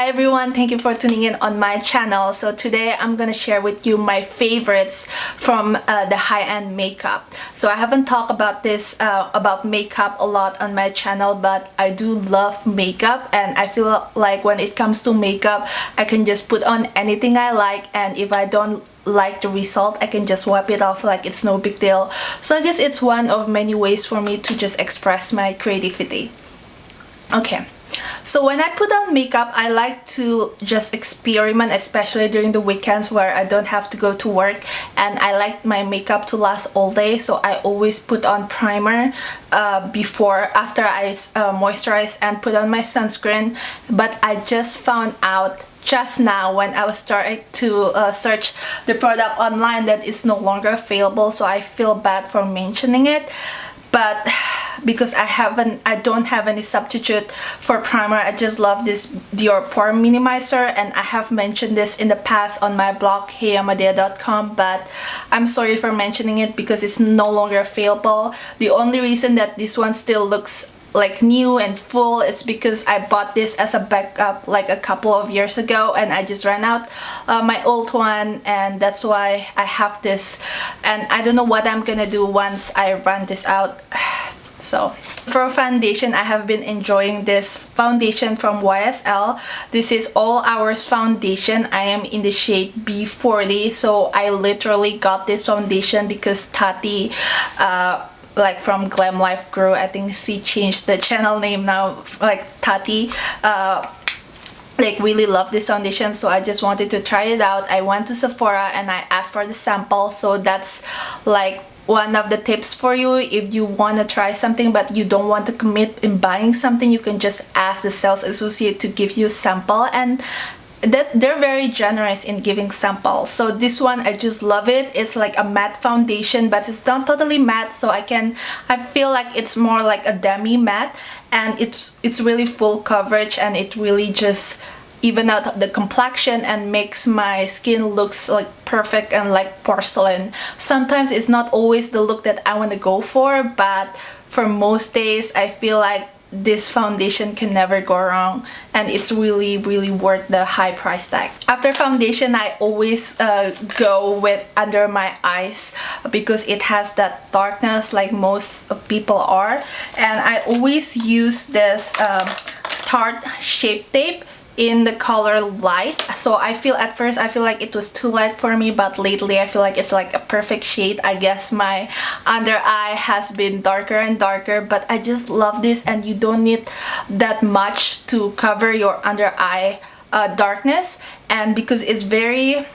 Hi everyone, thank you for tuning in on my channel. So today I'm gonna share with you my favorites from the high-end makeup. So I haven't talked about this about makeup a lot on my channel, but I do love makeup, and I feel like when it comes to makeup I can just put on anything I like, and if I don't like the result I can just wipe it off like it's no big deal. So I guess it's one of many ways for me to just express my creativity. Okay, so when I put on makeup, I like to just experiment, especially during the weekends where I don't have to go to work, and I like my makeup to last all day. So I always put on primer after I moisturize and put on my sunscreen. But I just found out just now when I was starting to search the product online that it's no longer available, so I feel bad for mentioning it. But because I don't have any substitute for primer, I just love this Dior Pore Minimizer, and I have mentioned this in the past on my blog heyamadea.com, but I'm sorry for mentioning it because it's no longer available. The only reason that this one still looks like new and full, it's because I bought this as a backup like a couple of years ago, and I just ran out my old one, and that's why I have this, and I don't know what I'm gonna do once I run this out. So for foundation, I have been enjoying this foundation from YSL. This is All Hours foundation. I am in the shade B40. So I literally got this foundation because Tarte like from Glam Life Grow, I think she changed the channel name now, like Tarte like really love this foundation, so I just wanted to try it out. I went to Sephora and I asked for the sample, so that's like one of the tips for you. If you want to try something but you don't want to commit in buying something, you can just ask the sales associate to give you a sample, and that they're very generous in giving samples. So this one, I just love it. It's like a matte foundation, but it's not totally matte, so I feel like it's more like a demi matte, and it's really full coverage, and it really just even out the complexion and makes my skin looks like perfect and like porcelain. Sometimes it's not always the look that I want to go for, but for most days I feel like this foundation can never go wrong, and it's really worth the high price tag. After foundation, I always go with under my eyes because it has that darkness like most of people are, and I always use this Tarte Shape Tape in the color light. So at first I feel like it was too light for me, but lately I feel like it's like a perfect shade. I guess my under eye has been darker and darker, but I just love this, and you don't need that much to cover your under eye darkness, and because it's very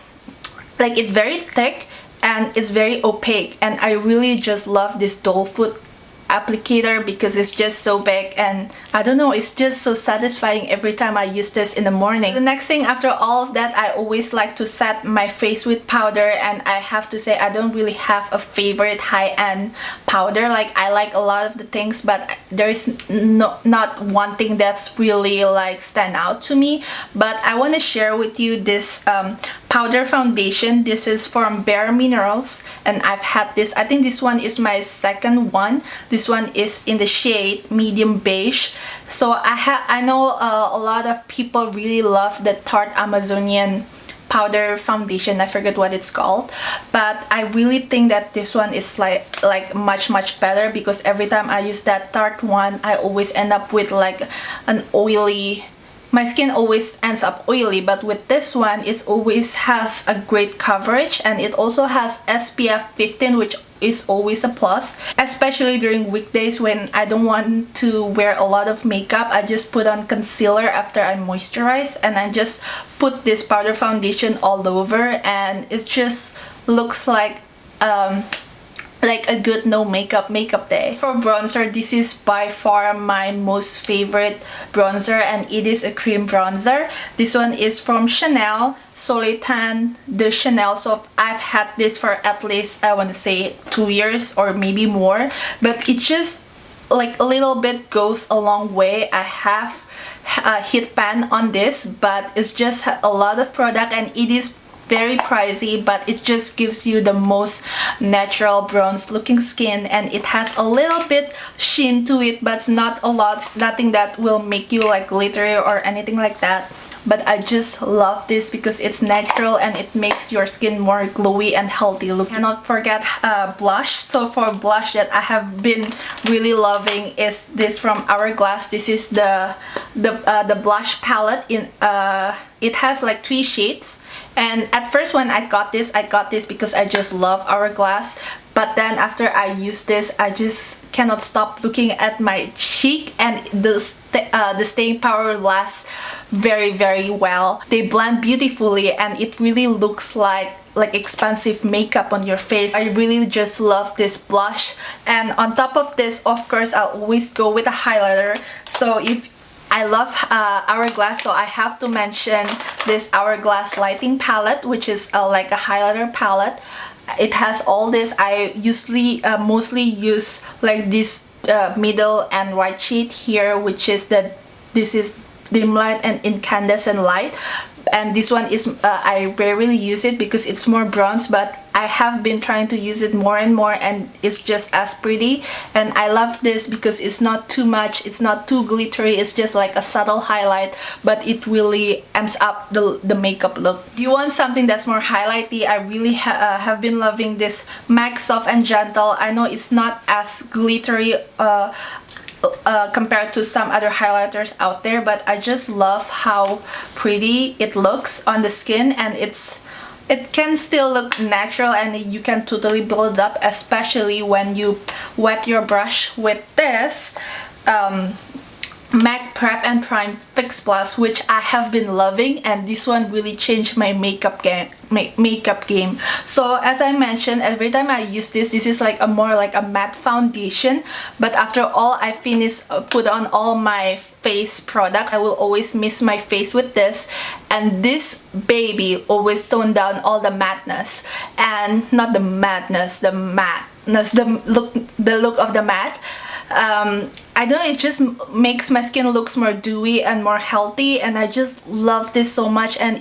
thick and it's very opaque, and I really just love this doll foot applicator because it's just so big, and I don't know, it's just so satisfying every time I use this in the morning. The next thing after all of that, I always like to set my face with powder, and I have to say I don't really have a favorite high-end powder. Like, I like a lot of the things, but there is not one thing that's really like stand out to me. But I want to share with you this powder foundation. This is from Bare Minerals, and I've had this, I think this one is my second one. This one is in the shade medium beige. So I know a lot of people really love the Tarte Amazonian powder foundation. I forget what it's called, but I really think that this one is like much better, because every time I use that Tarte one, I always end up with like an oily, my skin always ends up oily. But with this one, it always has a great coverage, and it also has SPF 15, which is always a plus, especially during weekdays when I don't want to wear a lot of makeup. I just put on concealer after I moisturize, and I just put this powder foundation all over, and it just looks like a good no makeup day. For bronzer, this is by far my most favorite bronzer, and it is a cream bronzer. This one is from Chanel, Soleil Tan de Chanel. So I've had this for at least, I want to say 2 years or maybe more, but it just like a little bit goes a long way. I have a heat pan on this, but it's just a lot of product, and it is very pricey, but it just gives you the most natural bronze looking skin, and it has a little bit sheen to it, but it's not a lot, nothing that will make you like glittery or anything like that. But I just love this because it's natural and it makes your skin more glowy and healthy looking. Cannot forget blush. So for blush that I have been really loving is this from Hourglass. This is the blush palette. It has like 3 shades, and at first when I got this because I just love Hourglass. But then after I use this, I just cannot stop looking at my cheek, and the staying power lasts very well. They blend beautifully, and it really looks like expensive makeup on your face. I really just love this blush. And on top of this, of course, I'll always go with a highlighter. So if I love Hourglass, so I have to mention this Hourglass lighting palette, which is like a highlighter palette. It has all this. I usually mostly use like this middle and right shade here, which is this is dim light and incandescent light. And this one is I rarely use it because it's more bronze, but I have been trying to use it more and more, and it's just as pretty. And I love this because it's not too much, it's not too glittery, it's just like a subtle highlight, but it really amps up the makeup look. If you want something that's more highlighty, I really have been loving this MAC Soft and Gentle. I know it's not as glittery compared to some other highlighters out there, but I just love how pretty it looks on the skin, and it can still look natural, and you can totally build it up, especially when you wet your brush with this MAC Prep and Prime Fix Plus, which I have been loving, and this one really changed my makeup game. So as I mentioned, every time I use this is like a more like a matte foundation, but after all I finish put on all my face products, I will always mist my face with this, and this baby always tone down all the matteness, and not the madness, the matteness, the look of the matte. I don't know, it just makes my skin looks more dewy and more healthy, and I just love this so much. And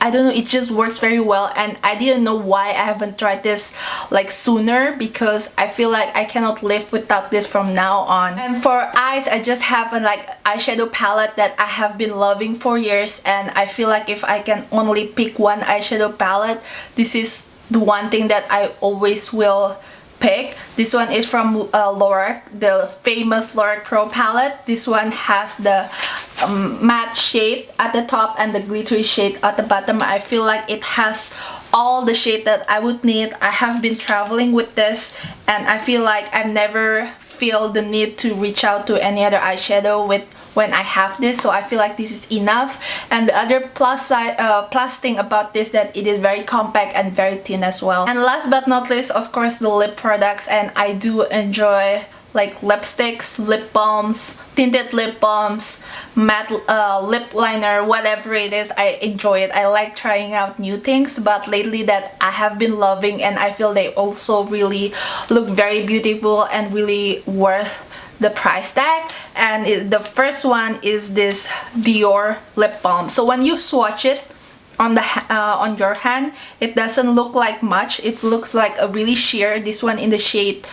I don't know, it just works very well, and I didn't know why I haven't tried this like sooner, because I feel like I cannot live without this from now on. And for eyes, I just have a like eyeshadow palette that I have been loving for years, and I feel like if I can only pick one eyeshadow palette, this is the one thing that I always will pick. This one is from Lorac, the famous Lorac Pro palette. This one has the matte shade at the top and the glittery shade at the bottom. I feel like it has all the shade that I would need. I have been traveling with this, and I feel like I've never feel the need to reach out to any other eyeshadow with when I have this, so I feel like this is enough. And the other plus thing about this, that it is very compact and very thin as well. And last but not least, of course, the lip products, and I do enjoy like lipsticks, lip balms, tinted lip balms, matte lip liner, whatever it is. I enjoy it. I like trying out new things, but lately that I have been loving, and I feel they also really look very beautiful and really worth the price tag. And the first one is this Dior lip balm. So when you swatch it on your hand, it doesn't look like much. It looks like a really sheer. This one in the shade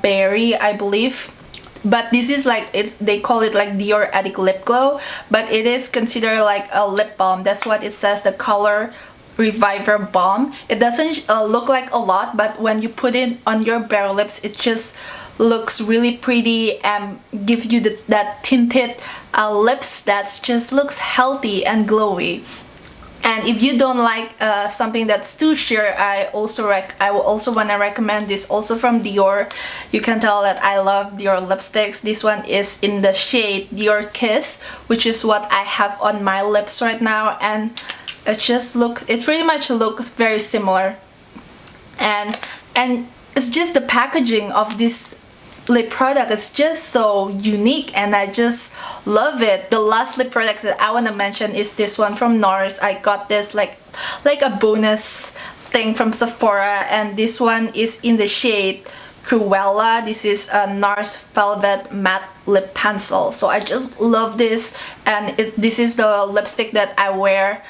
berry, I believe. But this is like, they call it like Dior Addict Lip Glow, but it is considered like a lip balm. That's what it says, the color Reviver Balm. It doesn't look like a lot, but when you put it on your bare lips, it just looks really pretty and gives you that tinted lips that just looks healthy and glowy. And if you don't like something that's too sheer, I will also want to recommend this, also from Dior. You can tell that I love Dior lipsticks. This one is in the shade Diorkiss, which is what I have on my lips right now, and it pretty much looks very similar. And it's just the packaging of this lip product, it's just so unique, and I just love it. The last lip product that I want to mention is this one from Nars. I got this like a bonus thing from Sephora, and this one is in the shade Cruella. This is a Nars Velvet Matte Lip Pencil. So I just love this, and this is the lipstick that I wear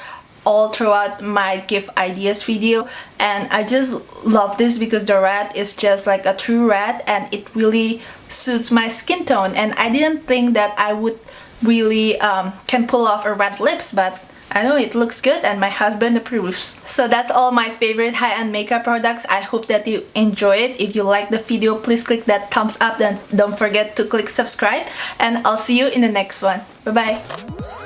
all throughout my gift ideas video, and I just love this because the red is just like a true red and it really suits my skin tone, and I didn't think that I would really can pull off a red lips, but I know it looks good and my husband approves. So that's all my favorite high-end makeup products. I hope that you enjoy it. If you like the video, please click that thumbs up, and don't forget to click subscribe, and I'll see you in the next one. Bye bye.